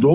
2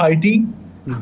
IT,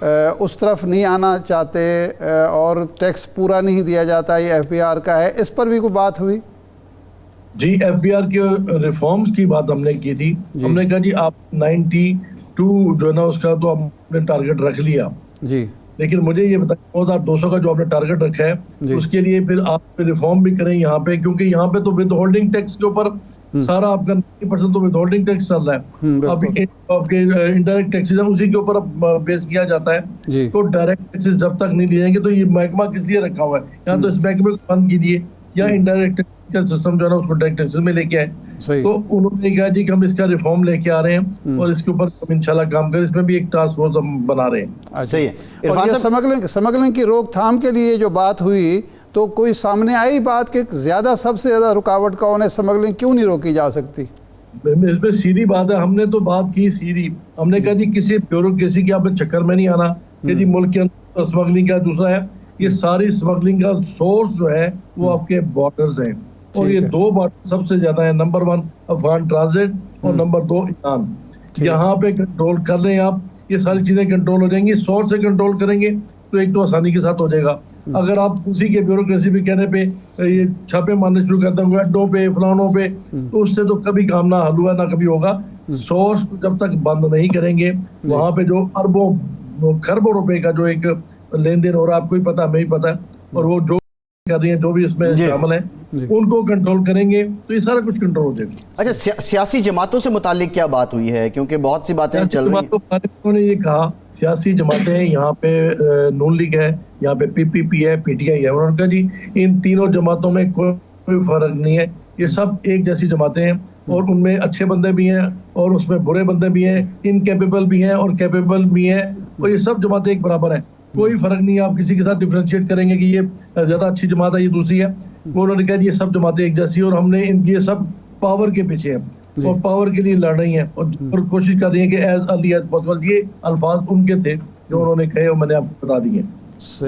اس طرف نہیں آنا چاہتے اور ٹیکس پورا نہیں دیا جاتا، یہ ایف بی آر کا ہے، اس پر بھی کوئی بات ہوئی؟ جی ایف بی آر کے ریفارمز کی بات ہم نے کی تھی. ہم نے کہا جی آپ 92 جو ہے نا اس کا تو آپ نے ٹارگٹ رکھ لیا جی، لیکن مجھے یہ بتائیں 2200 کا جو آپ نے ٹارگٹ رکھا ہے اس کے لیے پھر آپ ریفارم بھی کریں یہاں پہ، کیونکہ یہاں پہ تو ود ہولڈنگ ٹیکس کے اوپر سارا آپ کا 90% تو ود ہولڈنگ ٹیکس چل رہا ہے. اب آپ کے انڈائریکٹ ٹیکسز ہیں اسی کے اوپر بیس کیا جاتا ہے، تو ڈائریکٹ ٹیکسز جب تک نہیں لیے جائیں گے تو یہ محکمہ کس لیے رکھا ہوا ہے؟ یا تو اس محکمے کو بند کیجیے یا انڈائریکٹ کا سسٹم جو ہے نا اس کو ڈائریکٹ ٹیکسز میں لے کے آئے. تو انہوں نے کہا جی کہ ہم اس کا ریفارم لے کے آ رہے ہیں اور اس کے اوپر انشاءاللہ کام کریں، اس میں بھی ایک ٹاسک فورس ہم بنا رہے ہیں. صحیح ہے. اور یہ سمگلنگ کی روک تھام کے لیے جو بات ہوئی تو کوئی سامنے آئی بات کہ سب سے زیادہ رکاوٹ کون ہے، سمگلنگ کیوں نہیں روکی جا سکتی؟ اس میں سیدھی بات ہے، ہم نے تو بات کی سیدھی. ہم نے کہا جی کسی بیوروکریسی کے آپ چکر میں نہیں آنا کہ جی ملک کے اندر اسمگلنگ کا. دوسرا ہے یہ ساری اسمگلنگ کا سورس جو ہے وہ آپ کے بارڈرز ہیں، اور یہ 2 بارڈر سب سے زیادہ ہیں، نمبر 1 افغان ٹرانزٹ اور نمبر 2 ایران. یہاں پہ کنٹرول کر لیں آپ، یہ ساری چیزیں کنٹرول ہو جائیں گی. سورس سے کنٹرول کریں گے تو ایک تو آسانی کے ساتھ ہو جائے گا. اگر آپ اسی کے بیوروکریسی پہ کہنے پہ یہ چھاپے مارنے شروع کرتے ہیں اڈوں پہ فلانوں پہ، تو اس سے تو کبھی کام نہ حل ہوا نہ کبھی ہوگا. سورس کو جب تک بند نہیں کریں گے، وہاں پہ جو اربوں خربوں روپے کا جو ایک لین دین ہو رہا ہے، آپ کو ہی پتا ہمیں ہی پتا ہے، اور وہ جو کر رہی ہیں جو بھی اس میں شامل ہیں ان کو کنٹرول کریں گے تو یہ سارا کچھ کنٹرول ہو جائے گا. اچھا سیاسی جماعتوں سے متعلق کیا بات ہوئی ہے؟ کیونکہ بہت سی باتیں چل رہی ہیں. انہوں نے یہ کہا سیاسی جماعتیں یہاں پہ نون لیگ ہے، یہاں پہ پی پی پی ہے، پی ٹی آئی ہے. انہوں نے کہا جی ان تینوں جماعتوں میں کوئی فرق نہیں ہے، یہ سب ایک جیسی جماعتیں ہیں اور ان میں اچھے بندے بھی ہیں اور اس میں برے بندے بھی ہیں، انکیپیبل بھی ہیں اور کیپیبل بھی ہیں، اور یہ سب جماعتیں ایک برابر ہیں. کوئی فرق نہیں ہے. آپ کسی کے ساتھ ڈیفرینشیٹ کریں گے کہ یہ زیادہ اچھی جماعت ہے یہ دوسری ہے. وہ انہوں نے کہا یہ سب جماعتیں ایک جیسی ہیں اور ہم نے یہ سب پاور کے پیچھے ہیں اور پاور کے لیے لڑ رہی ہیں اور کوشش کر رہی ہیں کہ ایز ارلی ایز پاسبل. یہ الفاظ ان کے تھے جو انہوں نے کہے اور میں نے آپ کو بتا دیے.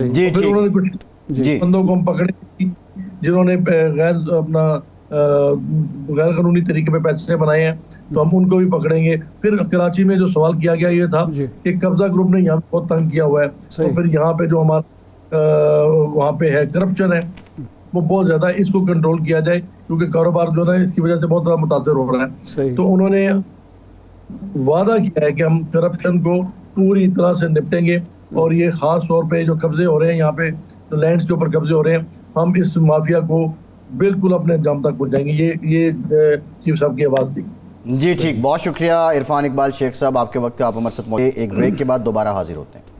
جی پھر انہوں نے کچھ بندوں کو ہم پکڑے جنہوں نے غیر قانونی طریقے پہ پیسے بنائے ہیں، تو ہم ان کو بھی پکڑیں گے. پھر کراچی میں جو سوال کیا گیا یہ تھا کہ قبضہ گروپ نے یہاں بہت تنگ کیا ہوا ہے، تو پھر یہاں پہ جو ہمارا وہاں پہ ہے کرپشن ہے وہ بہت زیادہ ہے، اس کو کنٹرول کیا جائے کیونکہ کاروبار جو ہے اس کی وجہ سے بہت زیادہ متاثر ہو رہا ہے. تو انہوں نے وعدہ کیا ہے کہ ہم کرپشن کو پوری طرح سے نپٹیں گے، اور یہ خاص طور پہ جو قبضے ہو رہے ہیں یہاں پہ جو لینڈز کے اوپر قبضے ہو رہے ہیں، ہم اس مافیا کو بالکل اپنے انجام تک پہنچائیں گے. یہ چیف صاحب کی آواز تھی. جی ٹھیک، بہت شکریہ عرفان اقبال شیخ صاحب، آپ کے وقت پہ آپ ہمارے ساتھ موجود. ایک بریک کے بعد دوبارہ حاضر ہوتے ہیں.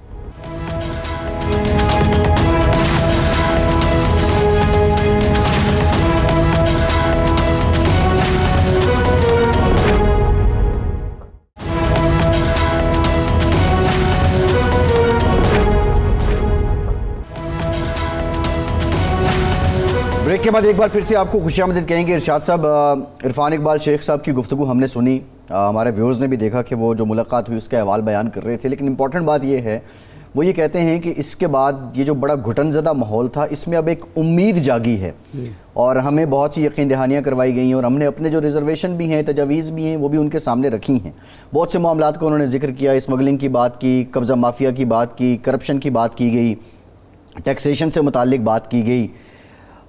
بریک کے بعد ایک بار پھر سے آپ کو خوش آمدید کہیں گے. ارشاد صاحب، عرفان اقبال شیخ صاحب کی گفتگو ہم نے سنی، ہمارے ویورز نے بھی دیکھا کہ وہ جو ملاقات ہوئی اس کا احوال بیان کر رہے تھے، لیکن امپورٹنٹ بات یہ ہے وہ یہ کہتے ہیں کہ اس کے بعد یہ جو بڑا گھٹن زدہ ماحول تھا اس میں اب ایک امید جاگی ہے اور ہمیں بہت سی یقین دہانیاں کروائی گئی ہیں اور ہم نے اپنے جو ریزرویشن بھی ہیں، تجاویز بھی ہیں، وہ بھی ان کے سامنے رکھی ہیں. بہت سے معاملات کو انہوں نے ذکر کیا، اسمگلنگ کی بات کی، قبضہ مافیا کی بات کی، کرپشن کی بات کی گئی، ٹیکسیشن سے متعلق بات کی گئی.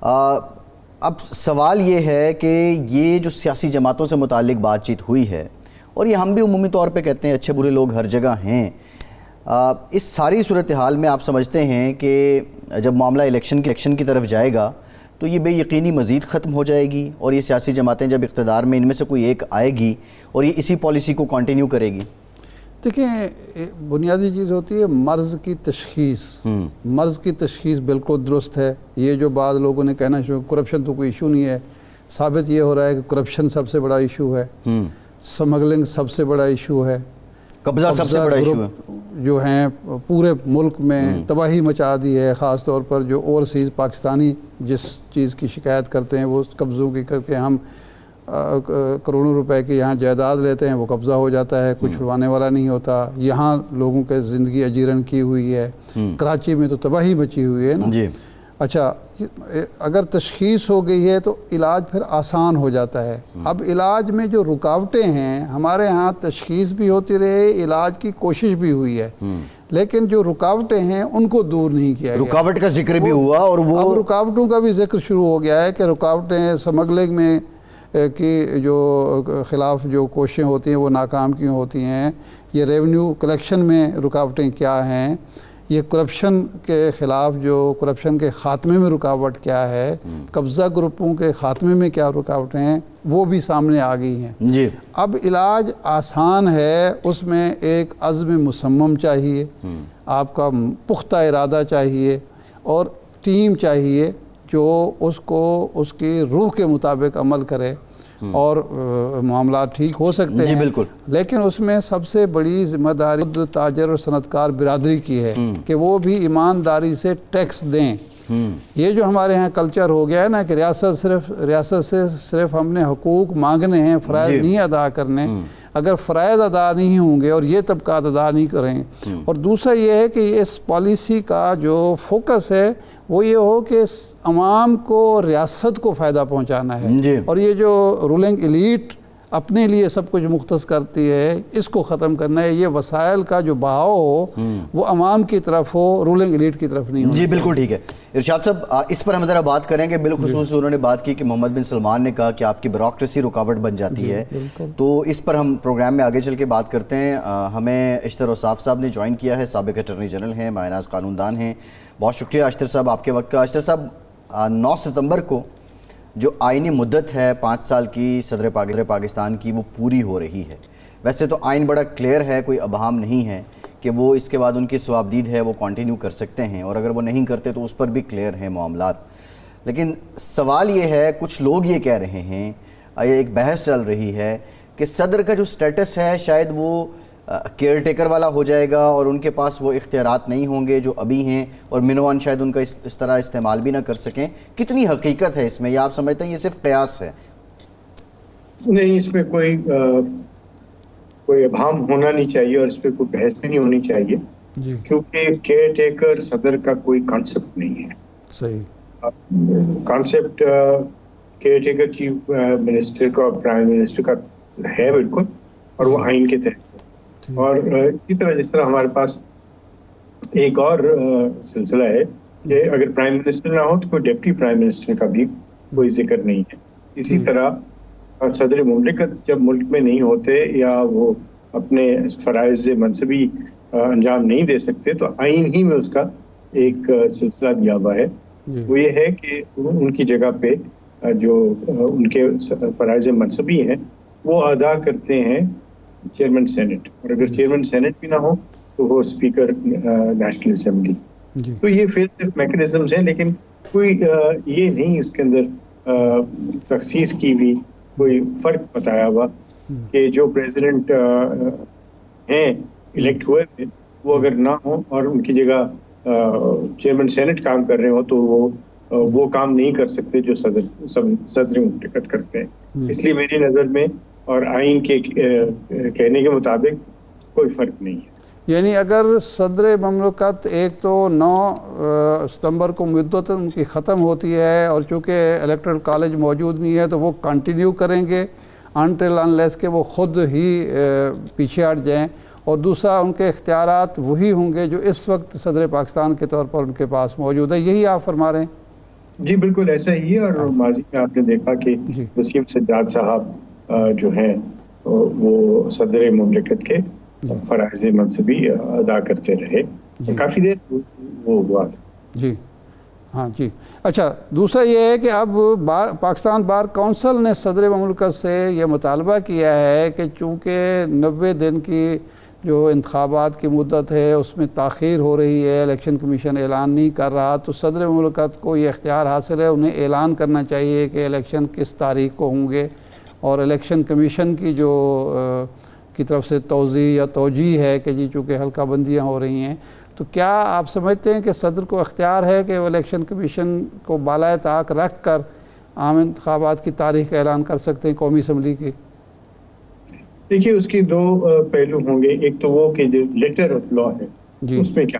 اب سوال یہ ہے کہ یہ جو سیاسی جماعتوں سے متعلق بات چیت ہوئی ہے، اور یہ ہم بھی عمومی طور پہ کہتے ہیں اچھے برے لوگ ہر جگہ ہیں، اس ساری صورتحال میں آپ سمجھتے ہیں کہ جب معاملہ الیکشن کی طرف جائے گا تو یہ بے یقینی مزید ختم ہو جائے گی اور یہ سیاسی جماعتیں جب اقتدار میں ان میں سے کوئی ایک آئے گی اور یہ اسی پالیسی کو کنٹینیو کرے گی؟ دیکھیں، بنیادی چیز ہوتی ہے مرض کی تشخیص. مرض کی تشخیص بالکل درست ہے. یہ جو بعض لوگوں نے کہنا شروع کرپشن تو کوئی ایشو نہیں ہے، ثابت یہ ہو رہا ہے کہ کرپشن سب سے بڑا ایشو ہے، سمگلنگ سب سے بڑا ایشو ہے، قبضہ سب سے بڑا ایشو ہے، جو ہیں پورے ملک میں تباہی مچا دی ہے. خاص طور پر جو اوورسیز پاکستانی جس چیز کی شکایت کرتے ہیں وہ قبضوں کی کرتے ہیں. ہم کروڑوں روپے کی یہاں جائیداد لیتے ہیں، وہ قبضہ ہو جاتا ہے، کچھ چھڑوانے والا نہیں ہوتا. یہاں لوگوں کے زندگی اجیرن کی ہوئی ہے. کراچی میں تو تباہی مچی ہوئی ہے نا. اچھا اگر تشخیص ہو گئی ہے تو علاج پھر آسان ہو جاتا ہے. اب علاج میں جو رکاوٹیں ہیں ہمارے ہاں تشخیص بھی ہوتی رہے, علاج کی کوشش بھی ہوئی ہے, لیکن جو رکاوٹیں ہیں ان کو دور نہیں کیا گیا. رکاوٹ کا ذکر بھی ہوا اور وہ اب رکاوٹوں کا بھی ذکر شروع ہو گیا ہے کہ رکاوٹیں سمگلنگ میں کی جو خلاف جو کوششیں ہوتی ہیں وہ ناکام کیوں ہوتی ہیں, یہ ریونیو کلیکشن میں رکاوٹیں کیا ہیں, یہ کرپشن کے خلاف جو کرپشن کے خاتمے میں رکاوٹ کیا ہے, قبضہ گروپوں کے خاتمے میں کیا رکاوٹیں ہیں, وہ بھی سامنے آ گئی ہیں. جی اب علاج آسان ہے, اس میں ایک عزم مصمم چاہیے, آپ کا پختہ ارادہ چاہیے اور ٹیم چاہیے جو اس کو اس کی روح کے مطابق عمل کرے اور معاملات ٹھیک ہو سکتے ہیں. بالکل. لیکن اس میں سب سے بڑی ذمہ داری تاجر اور صنعتکار برادری کی ہے کہ وہ بھی ایمانداری سے ٹیکس دیں. یہ جو ہمارے ہاں کلچر ہو گیا ہے نا کہ ریاست سے صرف ہم نے حقوق مانگنے ہیں, فرائض نہیں ادا کرنے. اگر فرائض ادا نہیں ہوں گے اور یہ طبقات ادا نہیں کریں, اور دوسرا یہ ہے کہ اس پالیسی کا جو فوکس ہے وہ یہ ہو کہ عوام کو ریاست کو فائدہ پہنچانا ہے, اور یہ جو رولنگ ایلیٹ اپنے لیے سب کچھ مختص کرتی ہے اس کو ختم کرنا ہے. یہ وسائل کا جو بہاؤ ہو وہ عوام کی طرف ہو, رولنگ ایلیٹ کی طرف نہیں ہو. جی بالکل ٹھیک ہے. ارشاد صاحب اس پر ہم ذرا بات کریں گے. بالخصوص انہوں نے بات کی کہ محمد بن سلمان نے کہا کہ آپ کی بیوروکریسی رکاوٹ بن جاتی ہے, تو اس پر ہم پروگرام میں آگے چل کے بات کرتے ہیں. ہمیں اشتر اوصاف صاحب نے جوائن کیا ہے, سابق اٹارنی جنرل ہیں, ماہر ناز قانون دان ہیں. بہت شکریہ اشتر صاحب آپ کے وقت کا. اشتر صاحب 9 ستمبر کو جو آئینی مدت ہے 5 سال کی صدر پاکستان کی وہ پوری ہو رہی ہے. ویسے تو آئین بڑا کلیئر ہے, کوئی ابہام نہیں ہے کہ وہ اس کے بعد ان کی ثوابدید ہے وہ کنٹینیو کر سکتے ہیں, اور اگر وہ نہیں کرتے تو اس پر بھی کلیئر ہیں معاملات. لیکن سوال یہ ہے, کچھ لوگ یہ کہہ رہے ہیں, ایک بحث چل رہی ہے کہ صدر کا جو سٹیٹس ہے شاید وہ کیئر ٹیکر والا ہو جائے گا اور ان کے پاس وہ اختیارات نہیں ہوں گے جو ابھی ہیں, اور منوان شاید ان کا اس طرح استعمال بھی نہ کر سکیں. کتنی حقیقت ہے اس میں, یا آپ سمجھتے ہیں یہ صرف قیاس ہے؟ نہیں, اس میں کوئی ابہام ہونا نہیں چاہیے اور اس پہ کوئی بحث بھی نہیں ہونی چاہیے, کیونکہ کیئر ٹیکر صدر کا کوئی کانسیپٹ نہیں ہے. صحیح concept care taker chief minister کا, پرائم منسٹر کا ہے بالکل, اور وہ آئین کے تحت. اور اسی طرح جس طرح ہمارے پاس ایک اور سلسلہ ہے کہ اگر پرائم منسٹر نہ ہو تو کوئی ڈپٹی پرائم منسٹر کا بھی کوئی ذکر نہیں ہے. اسی طرح صدر مملکت جب ملک میں نہیں ہوتے یا وہ اپنے فرائض منصبی انجام نہیں دے سکتے تو آئین ہی میں اس کا ایک سلسلہ دیا ہوا ہے. وہ یہ ہے کہ ان کی جگہ پہ جو ان کے فرائض منصبی ہیں وہ ادا کرتے ہیں چیئرمین سینٹ, اور اگر چیئرمین سینٹ بھی نہ ہو تو وہ اسپیکر نیشنل اسمبلی. تو یہ صرف میکنزمز ہیں, لیکن کوئی یہ نہیں اس کے اندر تخصیص کی بھی کوئی فرق بتایا ہوا کہ جو پریزیڈنٹ ہیں الیکٹ ہوئے تھے وہ اگر نہ ہوں اور ان کی جگہ چیئرمین سینٹ کام کر رہے ہوں تو وہ کام نہیں کر سکتے جو صدر مملکت کرتے ہیں. اس لیے میری نظر میں اور آئین کے کہنے کے مطابق کوئی فرق نہیں ہے. یعنی اگر صدر مملکت ایک تو 9 ستمبر کو مدت ان کی ختم ہوتی ہے اور چونکہ الیکٹرل کالج موجود نہیں ہے تو وہ کنٹینیو کریں گے انٹل انلیس کہ وہ خود ہی پیچھے ہٹ جائیں, اور دوسرا ان کے اختیارات وہی ہوں گے جو اس وقت صدر پاکستان کے طور پر ان کے پاس موجود ہے. یہی آپ فرما رہے ہیں؟ جی بالکل ایسا ہی ہے. اور ماضی میں آپ نے دیکھا کہ وسیم سجاد صاحب جو ہیں وہ صدر مملکت کے فرائض منصبی ادا کرتے رہے, کافی دیر وہ ہوا تھا. جی ہاں جی. اچھا دوسرا یہ ہے کہ اب پاکستان بار کونسل نے صدر مملکت سے یہ مطالبہ کیا ہے کہ چونکہ 90 دن کی جو انتخابات کی مدت ہے اس میں تاخیر ہو رہی ہے, الیکشن کمیشن اعلان نہیں کر رہا, تو صدر مملکت کو یہ اختیار حاصل ہے, انہیں اعلان کرنا چاہیے کہ الیکشن کس تاریخ کو ہوں گے. اور الیکشن کمیشن کی جو کی طرف سے توضیح یا توجیہ ہے کہ جی چونکہ حلقہ بندیاں ہو رہی ہیں, تو کیا آپ سمجھتے ہیں کہ صدر کو اختیار ہے کہ وہ الیکشن کمیشن کو بالائے طاق رکھ کر عام انتخابات کی تاریخ کا اعلان کر سکتے ہیں قومی اسمبلی کی؟ دیکھیے اس کی 2 پہلو ہوں گے. ایک تو وہ کہ جو لیٹر آف لا ہے اس میں کیا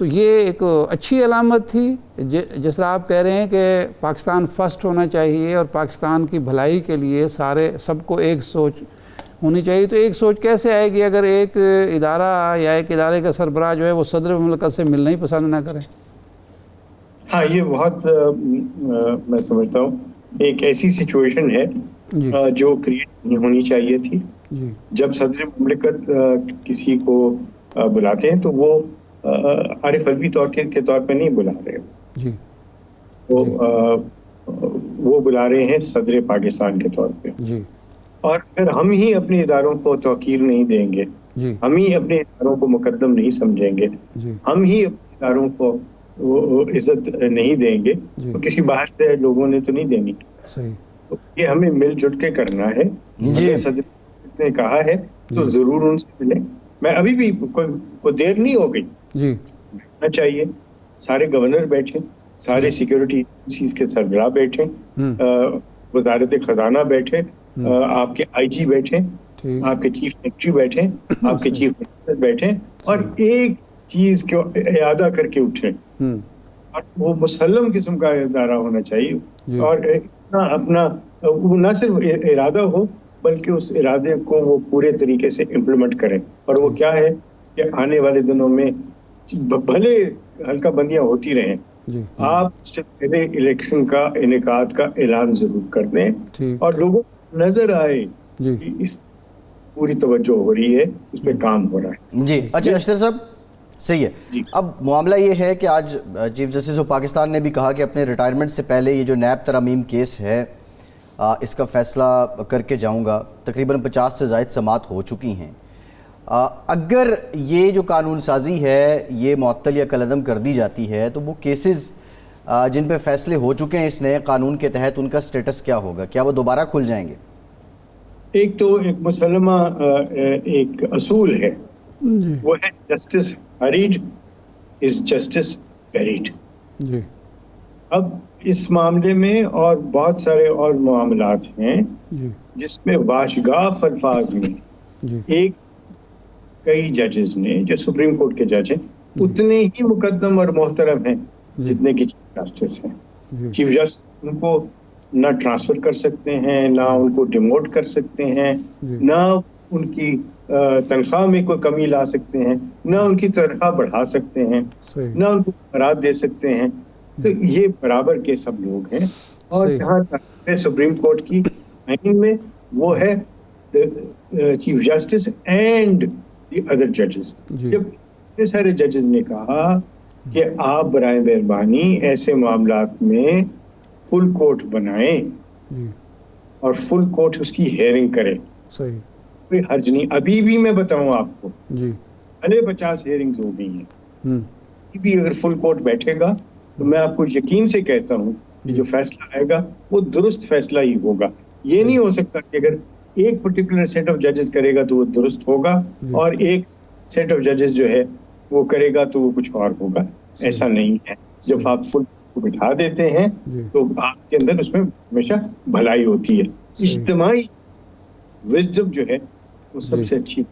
تو یہ ایک اچھی علامت تھی. جس طرح آپ کہہ رہے ہیں کہ پاکستان فرسٹ ہونا چاہیے اور پاکستان کی بھلائی کے لیے سب کو ایک سوچ ہونی چاہیے. تو ایک سوچ کیسے آئے گی اگر ایک ادارہ یا ایک ادارے کا سربراہ جو ہے وہ صدر مملکت سے ملنا ہی پسند نہ کرے؟ ہاں، یہ بہت میں سمجھتا ہوں ایک ایسی سچویشن ہے جو کریٹ نہیں ہونی چاہیے تھی. جب صدر مملکت کسی کو بلاتے ہیں تو وہ عارف علوی کے طور پہ نہیں بلا رہے، وہ بلا رہے ہیں صدر پاکستان کے طور پہ. اور اگر ہم ہی اپنے اداروں کو توقیر نہیں دیں گے، ہم ہی اپنے اداروں کو مقدم نہیں سمجھیں گے، ہم ہی اپنے اداروں کو عزت نہیں دیں گے تو کسی باہر سے لوگوں نے تو نہیں دینی. یہ ہمیں مل جل کے کرنا ہے. صدر نے کہا ہے تو ضرور ان سے ملیں. میں ابھی بھی کوئی دیر نہیں ہو گئی، ملنا چاہیے. سارے گورنر بیٹھے، سارے سیکیورٹی ایجنسیز کے سربراہ بیٹھے، وزارت خزانہ بیٹھے، آپ کے آئی جی بیٹھے، آپ کے چیف سیکرٹری بیٹھے، آپ کے چیف منسٹر بیٹھے، اور ایک چیز کو اعادہ کر کے اٹھے. اور وہ مسلم قسم کا ادارہ ہونا چاہیے، اور اپنا وہ نہ صرف ارادہ ہو بلکہ اس ارادے کو وہ پورے طریقے سے امپلیمنٹ کریں. اور وہ کیا ہے کہ آنے والے دنوں میں بھلے ہلکا بندیاں ہوتی رہیں، آپ سے پہلے الیکشن کا انعقاد کا اعلان ضرور کر دیں اور لوگوں کو نظر آئے کہ اس پوری توجہ ہو رہی ہے، اس پہ کام ہو رہا ہے. جی اچھا اشتر صاحب، صحیح ہے. اب معاملہ یہ ہے کہ آج چیف جسٹس آف پاکستان نے بھی کہا کہ اپنے ریٹائرمنٹ سے پہلے یہ جو نیب ترامیم کیس ہے اس کا فیصلہ کر کے جاؤں گا. تقریباً 50 سے زائد سماعت ہو چکی ہیں. اگر یہ جو قانون سازی ہے یہ معطل یا کالعدم کر دی جاتی ہے تو وہ کیسز جن پہ فیصلے ہو چکے ہیں اس نئے قانون کے تحت، ان کا سٹیٹس کیا ہوگا؟ کیا وہ دوبارہ کھل جائیں گے؟ ایک تو ایک مسلمہ ایک اصول ہے، وہ ہے جسٹس ہریڈ از جسٹس بیریڈ. اب اس معاملے میں اور بہت سارے اور معاملات ہیں جس میں واشگاف الفاظ میں کئی ججز نے جو سپریم کورٹ کے جج ہیں اتنے ہی مقدم اور محترم ہیں جتنے کی چیف جسٹس ہیں. چیف جسٹس ان کو نہ ٹرانسفر کر سکتے ہیں، نہ ان کو ڈیموٹ کر سکتے ہیں، نہ ان کی تنخواہ میں کوئی کمی لا سکتے ہیں، نہ ان کی تنخواہ بڑھا سکتے ہیں، نہ ان کو برات دے سکتے ہیں. تو یہ برابر کے سب لوگ ہیں. اور جہاں سپریم کورٹ کی آئین میں وہ ہے chief justice and the other ججز. جب اتنے سارے ججز نے کہا کہ آپ برائے مہربانی ایسے معاملات میں فل کورٹ بنائیں اور فل کورٹ اس کی ہیئرنگ کرے، کوئی حرج نہیں. ابھی بھی میں بتاؤں آپ کو، بھلے 50 ہیئرنگز ہو گئی ہیں، بھی اگر فل کورٹ بیٹھے گا تو میں آپ کو یقین سے کہتا ہوں کہ جو فیصلہ آئے گا وہ درست فیصلہ ہی ہوگا. یہ نہیں ہو سکتا کہ اگر ایک پرٹیکولر سیٹ آف ججز کرے گا تو وہ درست ہوگا اور ایک سیٹ آف ججز جو ہے وہ کرے گا تو وہ کچھ اور ہوگا. ایسا نہیں ہے. جب آپ فل کو بٹھا دیتے ہیں تو آپ کے اندر اس میں ہمیشہ بھلائی ہوتی ہے. اجتماعی وزڈم جو ہے وہ سب سے اچھی.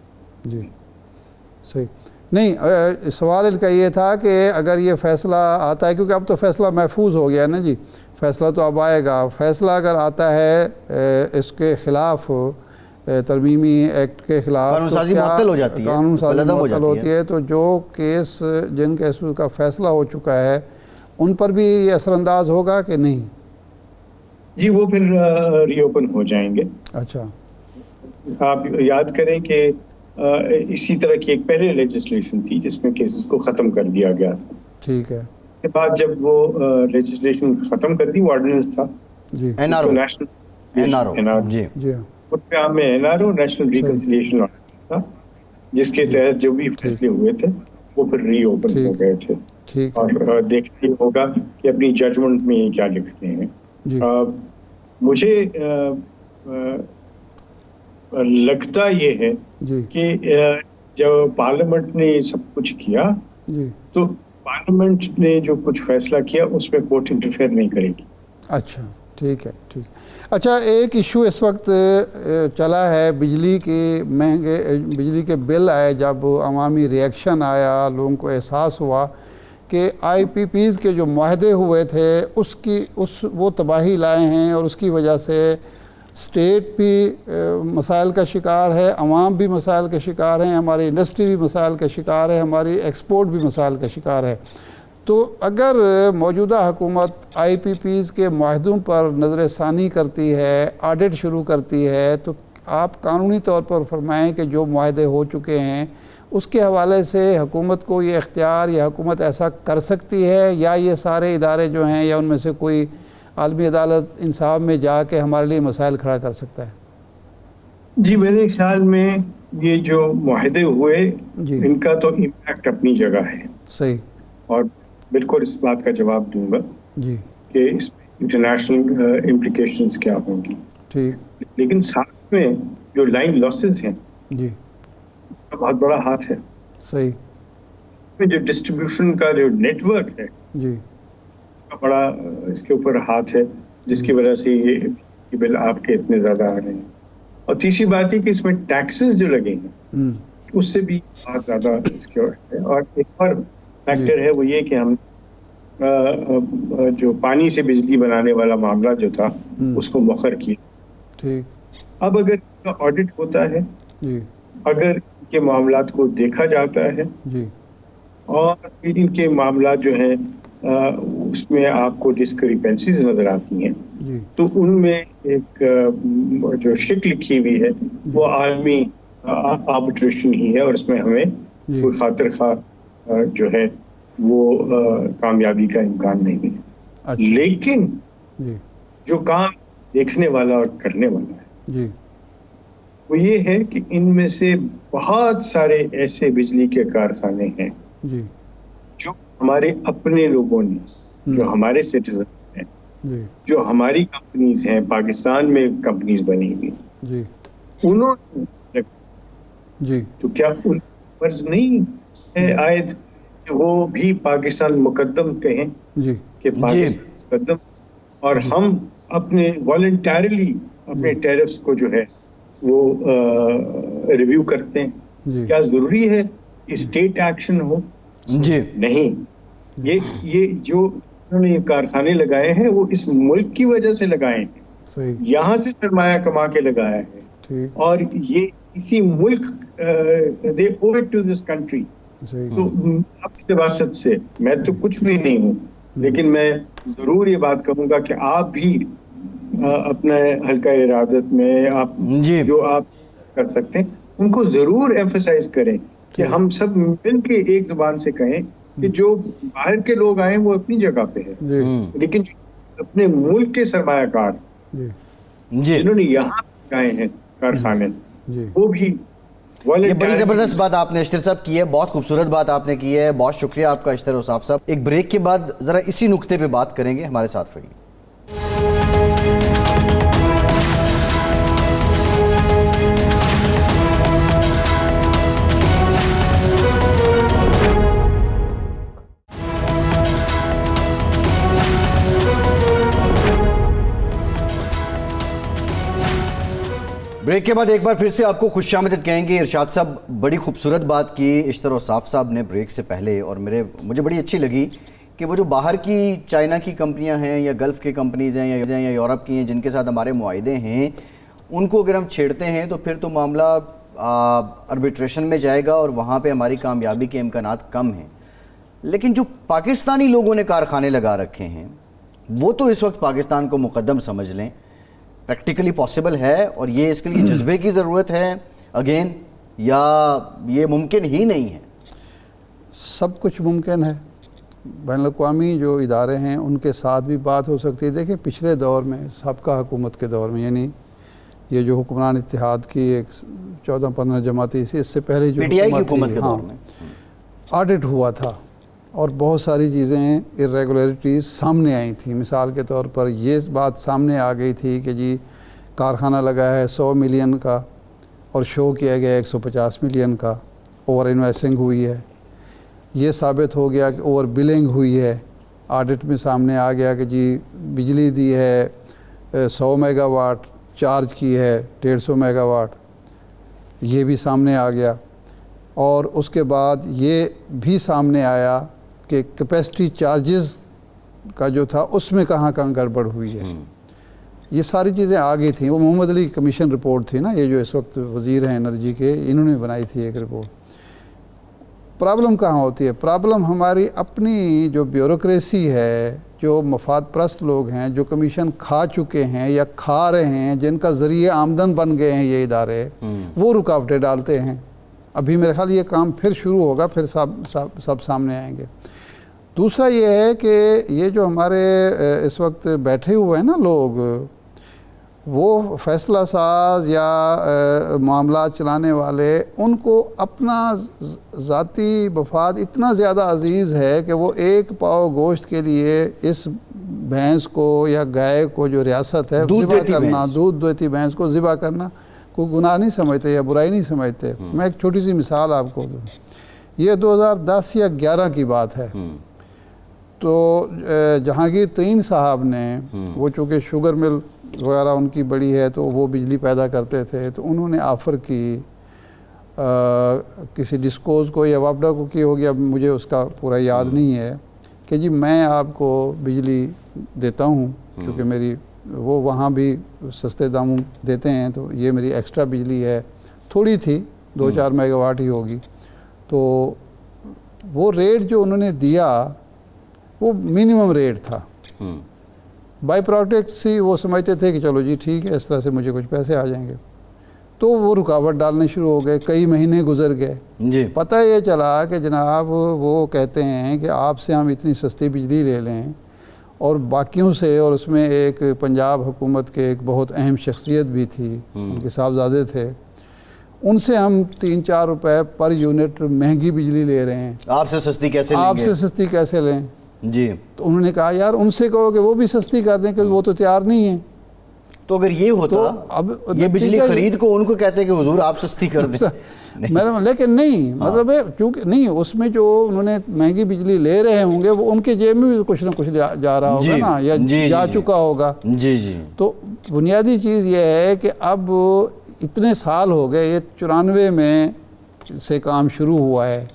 صحیح. نہیں، سوال ان کا یہ تھا کہ اگر یہ فیصلہ آتا ہے، کیونکہ اب تو فیصلہ محفوظ ہو گیا ہے نا جی، فیصلہ تو اب آئے گا. فیصلہ اگر آتا ہے اس کے خلاف، ترمیمی ایکٹ کے خلاف، قانون سازی معطل ہو جاتی ہے، قانون سازی معطل ہوتی ہے. تو جو کیس جن کیسوں کا فیصلہ ہو چکا ہے ان پر بھی یہ اثر انداز ہوگا کہ نہیں؟ جی وہ پھر ری اوپن ہو جائیں گے. اچھا. آپ یاد کریں کہ اسی طرح کی ایک پہلے لیجسلیشن تھی جس میں کیسز کو ختم کر دیا گیا تھا. ٹھیک ہے. اس کے بعد جب وہ لیجسلیشن ختم کر دی، وہ آرڈیننس تھا این آر او، جی عام میں N R O national reconciliation تھا، جس کے تحت جو بھی فیصلے ہوئے تھے وہ پھر ری اوپن ہو گئے تھے. اور دیکھنا ہوگا کہ اپنی ججمنٹ میں یہ کیا لکھتے ہیں. مجھے لگتا یہ ہے کہ جب پارلیمنٹ نے یہ سب کچھ کیا تو پارلیمنٹ نے جو کچھ فیصلہ کیا اس میں کورٹ انٹرفیئر نہیں کرے گی. اچھا ٹھیک ہے. ٹھیک. اچھا، ایک ایشو اس وقت چلا ہے، بجلی کے بل آئے. جب عوامی ریئیکشن آیا، لوگوں کو احساس ہوا کہ IPPs کے جو معاہدے ہوئے تھے وہ تباہی لائے ہیں، اور اس کی وجہ سے اسٹیٹ بھی مسائل کا شکار ہے، عوام بھی مسائل کا شکار ہیں، ہماری انڈسٹری بھی مسائل کا شکار ہے، ہماری ایکسپورٹ بھی مسائل کا شکار ہے۔ تو اگر موجودہ حکومت IPPs کے معاہدوں پر نظر ثانی کرتی ہے، آڈٹ شروع کرتی ہے، تو آپ قانونی طور پر فرمائیں کہ جو معاہدے ہو چکے ہیں اس کے حوالے سے حکومت کو یہ اختیار یا حکومت ایسا کر سکتی ہے، یا یہ سارے ادارے جو ہیں یا ان میں سے کوئی عالمی عدالت انصاف میں جا کے ہمارے لیے مسائل کھڑا کر سکتا ہے؟ جی میرے خیال میں یہ جو معاہدے ہوئے جی ان کا تو امپیکٹ اپنی جگہ ہے، صحیح، اور بالکل اس بات کا جواب دوں گا جی کہ اس میں انٹرنیشنل امپلیکیشنز کیا ہوں گی، ٹھیک، لیکن ساتھ میں جو لائن لاسز ہیں جی اس کا بہت بڑا ہاتھ ہے، صحیح، میں جو ڈسٹریبیوشن کا جو نیٹ ورک ہے جی کا بڑا اس کے اوپر ہاتھ ہے، جس کی وجہ سے یہ بل آپ کے اتنے زیادہ آ رہے ہیں۔ اور تیسری بات یہ کہ اس میں ٹیکسز جو لگے ہیں اس سے بھی بہت زیادہ اس کے ہے۔ اور ایک اور فیکٹر ہے وہ یہ کہ ہم جو پانی سے بجلی بنانے والا معاملہ جو تھا اس کو مؤخر کیا، ٹھیک، اب اگر اس کا آڈٹ ہوتا ہے، جی اگر ان کے معاملات کو دیکھا جاتا ہے جی اور ان کے معاملات جو ہیں اس میں آپ کو ڈسکریپنسیز نظر آتی ہیں، جی تو ان میں ایک جو شک لکھی ہوئی ہے وہ عالمی آربیٹریشن ہی ہے، اور اس میں ہمیں جی کوئی خاطر خواہ جو ہے وہ کامیابی کا امکان نہیں ہے۔ اچھا، لیکن جی جو کام دیکھنے والا اور کرنے والا ہے جی وہ یہ ہے کہ ان میں سے بہت سارے ایسے بجلی کے کارخانے ہیں جی جو ہمارے اپنے لوگوں نے، جو ہمارے سٹیزن ہیں، جی جو ہماری کمپنیز ہیں، پاکستان میں کمپنیز بنی ہوئی، جی انہوں نے، جی تو کیا ان فرض نہیں ہے عائد کہ وہ بھی پاکستان مقدم کہیں جی کہ پاکستان مقدم، اور ہم اپنے والنٹیرلی اپنے ٹیرفز کو جو ہے وہ ریویو کرتے ہیں؟ جی کیا ضروری ہے کہ اسٹیٹ ایکشن ہو؟ جی نہیں، یہ جو انہوں نے یہ کارخانے لگائے ہیں وہ اس ملک کی وجہ سے لگائے ہیں، صحیح، یہاں سے سرمایہ کما کے لگایا ہے، ٹھیک، اور یہ اسی ملک دے او اٹ ٹو دس کنٹری۔ صحیح، تو آپ کی واسط سے میں تو کچھ بھی نہیں ہوں، لیکن میں ضرور یہ بات کہوں گا کہ آپ بھی اپنے حلقہ ارادت میں آپ جی جو آپ کر سکتے ہیں ان کو ضرور ایمفسائز کریں کہ ہم سب مل کے ایک زبان سے کہیں کہ جو باہر کے لوگ آئے وہ اپنی جگہ پہ ہے، جی لیکن اپنے ملک کے سرمایہ کار جی جی جنہوں نے یہاں گئے ہیں کارخانے، جی وہ بھی یہ بڑی زبردست بات آپ نے اشتر صاحب کی ہے، بہت خوبصورت بات آپ نے کی ہے، بہت شکریہ آپ کا اشتر اوصاف صاحب۔ ایک بریک کے بعد ذرا اسی نقطے پہ بات کریں گے، ہمارے ساتھ رہیے۔ بریک کے بعد ایک بار پھر سے آپ کو خوش آمدید کہیں گے۔ ارشاد صاحب بڑی خوبصورت بات کی اشتر اوصاف صاحب نے بریک سے پہلے، اور مجھے بڑی اچھی لگی کہ وہ جو باہر کی چائنا کی کمپنیاں ہیں یا گلف کی کمپنیز ہیں یا یورپ کی ہیں جن کے ساتھ ہمارے معاہدے ہیں، ان کو اگر ہم چھیڑتے ہیں تو پھر تو معاملہ آربیٹریشن میں جائے گا اور وہاں پہ ہماری کامیابی کے امکانات کم ہیں۔ لیکن جو پاکستانی لوگوں نے کارخانے لگا رکھے ہیں وہ تو اس وقت پاکستان کو مقدم سمجھ لیں، پریکٹیکلی پاسبل ہے، اور یہ اس کے لیے جذبے کی ضرورت ہے اگین، یا یہ ممکن ہی نہیں ہے؟ سب کچھ ممکن ہے، بین الاقوامی جو ادارے ہیں ان کے ساتھ بھی بات ہو سکتی ہے۔ دیکھیں پچھلے دور میں سابقہ حکومت کے دور میں، یعنی یہ جو حکمران اتحاد کی ایک 14-15 جماعتی تھی، اس سے پہلے جو پی ٹی آئی کی حکومت کے ہاں دور میں آڈٹ ہوا تھا اور بہت ساری چیزیں irregularities سامنے آئی تھیں۔ مثال کے طور پر یہ بات سامنے آ گئی تھی کہ جی کارخانہ لگا ہے 100 ملین کا اور شو کیا گیا 150 ملین کا، اوور انویسٹنگ ہوئی ہے۔ یہ ثابت ہو گیا کہ اوور بلنگ ہوئی ہے، آڈٹ میں سامنے آ گیا کہ جی بجلی دی ہے 100 میگا واٹ، چارج کی ہے 150 میگا واٹ، یہ بھی سامنے آ گیا۔ اور اس کے بعد یہ بھی سامنے آیا کہ کیپیسٹی چارجز کا جو تھا اس میں کہاں کہاں گڑبڑ ہوئی ہے. یہ ساری چیزیں آگے تھیں. وہ محمد علی کمیشن رپورٹ تھی نا، یہ جو اس وقت وزیر ہیں انرجی کے، انہوں نے بنائی تھی ایک رپورٹ. پرابلم کہاں ہوتی ہے؟ پرابلم ہماری اپنی جو بیوروکریسی ہے، جو مفاد پرست لوگ ہیں، جو کمیشن کھا چکے ہیں یا کھا رہے ہیں، جن کا ذریعہ آمدن بن گئے ہیں یہ ادارے، وہ رکاوٹیں ڈالتے ہیں. ابھی میرے خیال یہ کام پھر شروع ہوگا، پھر سب سامنے آئیں گے. دوسرا یہ ہے کہ یہ جو ہمارے اس وقت بیٹھے ہوئے ہیں نا لوگ، وہ فیصلہ ساز یا معاملات چلانے والے، ان کو اپنا ذاتی مفاد اتنا زیادہ عزیز ہے کہ وہ ایک پاؤ گوشت کے لیے اس بھینس کو یا گائے کو جو ریاست ہے ذبح کرنا، دودھ دیتی بھینس کو ذبح کرنا کوئی گناہ نہیں سمجھتے یا برائی نہیں سمجھتے. میں ایک چھوٹی سی مثال آپ کو دوں. یہ 2010 یا 11 کی بات ہے. تو جہانگیر ترین صاحب نے، وہ چونکہ شوگر مل وغیرہ ان کی بڑی ہے تو وہ بجلی پیدا کرتے تھے، تو انہوں نے آفر کی کسی ڈسکوز کو یا واپڈا کو کی ہوگی، اب مجھے اس کا پورا یاد نہیں ہے، کہ جی میں آپ کو بجلی دیتا ہوں کیونکہ میری وہ وہاں بھی سستے داموں دیتے ہیں، تو یہ میری ایکسٹرا بجلی ہے. تھوڑی تھی، 2-4 میگا واٹ ہی ہوگی. تو وہ ریٹ جو انہوں نے دیا وہ منیمم ریٹ تھا. بائی پروڈکٹ سی وہ سمجھتے تھے کہ چلو جی ٹھیک ہے، اس طرح سے مجھے کچھ پیسے آ جائیں گے. تو وہ رکاوٹ ڈالنے شروع ہو گئے. کئی مہینے گزر گئے. پتہ یہ چلا کہ جناب وہ کہتے ہیں کہ آپ سے ہم اتنی سستی بجلی لے لیں اور باقیوں سے، اور اس میں ایک پنجاب حکومت کے ایک بہت اہم شخصیت بھی تھی، ان کے صاحبزادے تھے، ان سے ہم 3-4 روپے پر یونٹ مہنگی بجلی لے رہے ہیں. آپ سے سستی کیسے لیں گے؟ آپ سے سستی کیسے لیں؟ جی. تو انہوں نے کہا یار ان سے کہو کہ وہ بھی سستی کر دیں، کہ وہ تو تیار نہیں ہیں. تو اگر یہ ہوتا اب یہ بجلی خرید کو ان کو کہتے ہیں کہ حضور آپ سستی کر دیں. لیکن نہیں، مطلب ہے کیونکہ نہیں، اس میں جو انہوں نے مہنگی بجلی لے رہے ہوں گے وہ ان کے جیب میں بھی کچھ نہ کچھ جا رہا ہوگا نا، یا جا چکا ہوگا. تو بنیادی چیز یہ ہے کہ اب اتنے سال ہو گئے، یہ 94 میں سے کام شروع ہوا ہے.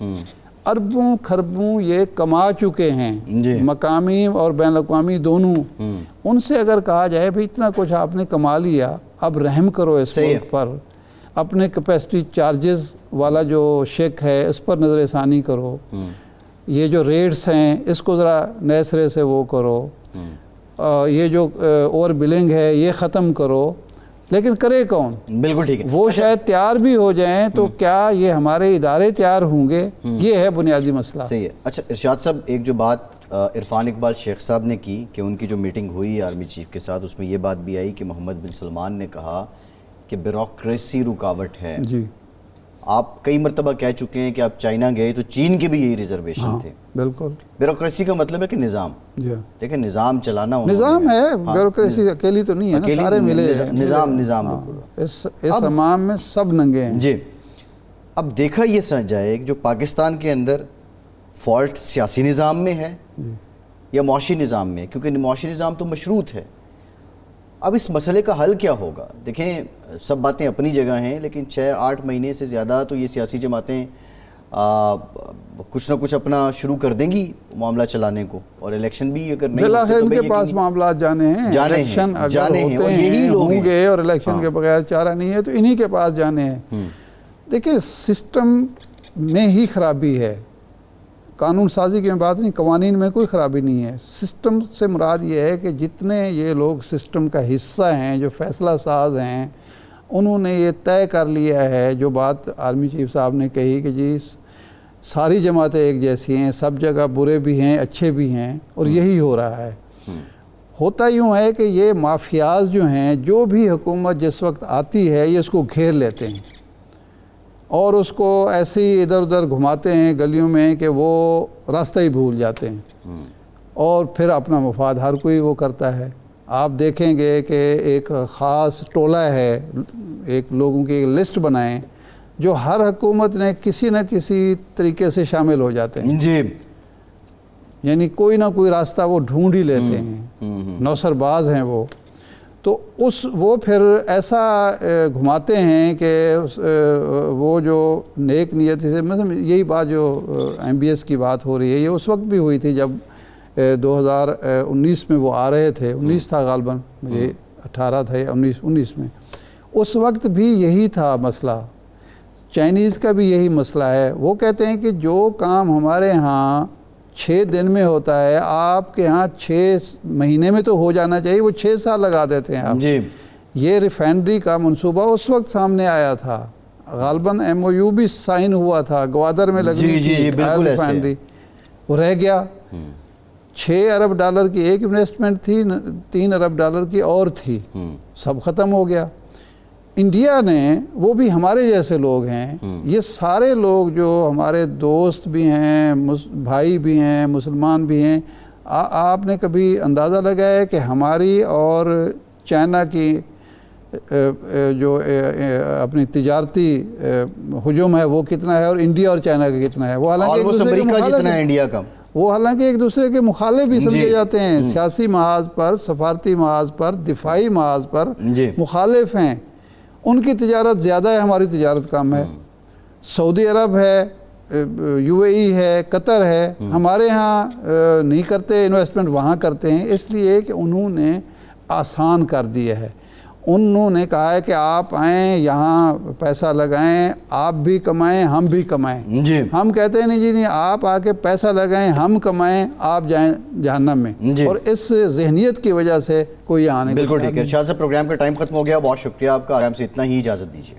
اربوں خربوں یہ کما چکے ہیں، مقامی اور بین الاقوامی دونوں. ان سے اگر کہا جائے بھئی اتنا کچھ آپ نے کما لیا، اب رحم کرو اس ملک پر، اپنے کیپیسٹی چارجز والا جو شیک ہے اس پر نظر ثانی کرو، یہ جو ریٹس ہیں اس کو ذرا نئے سرے سے وہ کرو، یہ جو اوور بلنگ ہے یہ ختم کرو. لیکن کرے کون؟ بالکل ٹھیک ہے. وہ شاید تیار بھی ہو جائیں تو کیا یہ ہمارے ادارے تیار ہوں گے؟ یہ ہے بنیادی مسئلہ. صحیح ہے. اچھا ارشاد صاحب، ایک جو بات عرفان اقبال شیخ صاحب نے کی کہ ان کی جو میٹنگ ہوئی آرمی چیف کے ساتھ، اس میں یہ بات بھی آئی کہ محمد بن سلمان نے کہا کہ بیوروکریسی رکاوٹ ہے. جی. آپ کئی مرتبہ کہہ چکے ہیں کہ آپ چائنا گئے تو چین کے بھی یہی ریزرویشن تھے. بالکل. بیوروکریسی کا مطلب ہے کہ نظام. دیکھیں نظام چلانا نظام ہے، بیوروکریسی اکیلی تو نہیں ہے نا، سارے ملے ہیں. نظام اس امام میں سب ننگے ہیں. جی. اب دیکھا یہ جائے جو پاکستان کے اندر فالٹ سیاسی نظام میں ہے یا معاشی نظام میں، کیونکہ معاشی نظام تو مشروط ہے. اب اس مسئلے کا حل کیا ہوگا؟ دیکھیں سب باتیں اپنی جگہ ہیں، لیکن 6-8 مہینے سے زیادہ تو یہ سیاسی جماعتیں کچھ نہ کچھ اپنا شروع کر دیں گی معاملہ چلانے کو، اور الیکشن بھی اگر نہیں بلاخر ان کے پاس معاملات جانے ہیں. الیکشن اگر ہوتے ہیں ہوں گے اور الیکشن کے بغیر چارہ نہیں ہے تو انہی کے پاس جانے ہیں. دیکھیں سسٹم میں ہی خرابی ہے، قانون سازی کی بات نہیں، قوانین میں کوئی خرابی نہیں ہے. سسٹم سے مراد یہ ہے کہ جتنے یہ لوگ سسٹم کا حصہ ہیں، جو فیصلہ ساز ہیں، انہوں نے یہ طے کر لیا ہے. جو بات آرمی چیف صاحب نے کہی کہ جی ساری جماعتیں ایک جیسی ہیں، سب جگہ برے بھی ہیں اچھے بھی ہیں، اور یہی ہو رہا ہے. ہوتا یوں ہے کہ یہ مافیاز جو ہیں، جو بھی حکومت جس وقت آتی ہے یہ اس کو گھیر لیتے ہیں اور اس کو ایسے ہی ادھر ادھر گھماتے ہیں گلیوں میں کہ وہ راستہ ہی بھول جاتے ہیں، اور پھر اپنا مفاد ہر کوئی وہ کرتا ہے. آپ دیکھیں گے کہ ایک خاص ٹولہ ہے، ایک لوگوں کی ایک لسٹ بنائیں جو ہر حکومت نے کسی نہ کسی طریقے سے شامل ہو جاتے ہیں. جی. یعنی کوئی نہ کوئی راستہ وہ ڈھونڈ ہی لیتے ہیں، نوسر باز ہیں وہ. تو وہ پھر ایسا گھماتے ہیں کہ وہ جو نیک نیت سے، مثلا یہی بات جو MBS کی بات ہو رہی ہے، یہ اس وقت بھی ہوئی تھی جب 2019 میں وہ آ رہے تھے، 19 تھا غالباً، مجھے 18 تھا یا 19 میں، اس وقت بھی یہی تھا مسئلہ، چائنیز کا بھی یہی مسئلہ ہے۔ وہ کہتے ہیں کہ جو کام ہمارے ہاں 6 دن میں ہوتا ہے، آپ کے ہاں 6 مہینے میں تو ہو جانا چاہیے، وہ 6 سال لگا دیتے ہیں آپ۔ جی یہ ریفائنری کا منصوبہ اس وقت سامنے آیا تھا، غالباً MOU بھی سائن ہوا تھا، گوادر میں لگنی تھی ریفائنری، وہ رہ گیا۔ 6 ارب ڈالر کی ایک انویسٹمنٹ تھی، 3 ارب ڈالر کی اور تھی، سب ختم ہو گیا۔ انڈیا نے، وہ بھی ہمارے جیسے لوگ ہیں، یہ سارے لوگ جو ہمارے دوست بھی ہیں، بھائی بھی ہیں، مسلمان بھی ہیں، آپ نے کبھی اندازہ لگایا ہے کہ ہماری اور چائنا کی جو اپنی تجارتی ہجوم ہے وہ کتنا ہے، اور انڈیا اور چائنا کا کتنا ہے؟ وہ حالانکہ ایک دوسرے کے مخالف ہیں، انڈیا کا وہ حالانکہ ایک دوسرے کے مخالف بھی سمجھے جاتے ہیں، سیاسی محاذ پر، سفارتی محاذ پر، دفاعی محاذ پر مخالف ہیں۔ ان کی تجارت زیادہ ہے، ہماری تجارت کم ہے۔ سعودی عرب ہے، UAE ہے، قطر ہے، ہمارے ہاں نہیں کرتے انویسٹمنٹ، وہاں کرتے ہیں، اس لیے کہ انہوں نے آسان کر دیا ہے۔ انہوں نے کہا ہے کہ آپ آئیں یہاں پیسہ لگائیں، آپ بھی کمائیں، ہم بھی کمائیں۔ ہم کہتے ہیں نہیں جی نہیں، آپ آ کے پیسہ لگائیں، ہم کمائیں، آپ جائیں جہنم میں۔ اور اس ذہنیت کی وجہ سے کوئی آنے بالکل ٹھیک ہے۔ ارشاد صاحب، پروگرام کا ٹائم ختم ہو گیا، بہت شکریہ آپ کا، آرام سے اتنا ہی اجازت دیجیے۔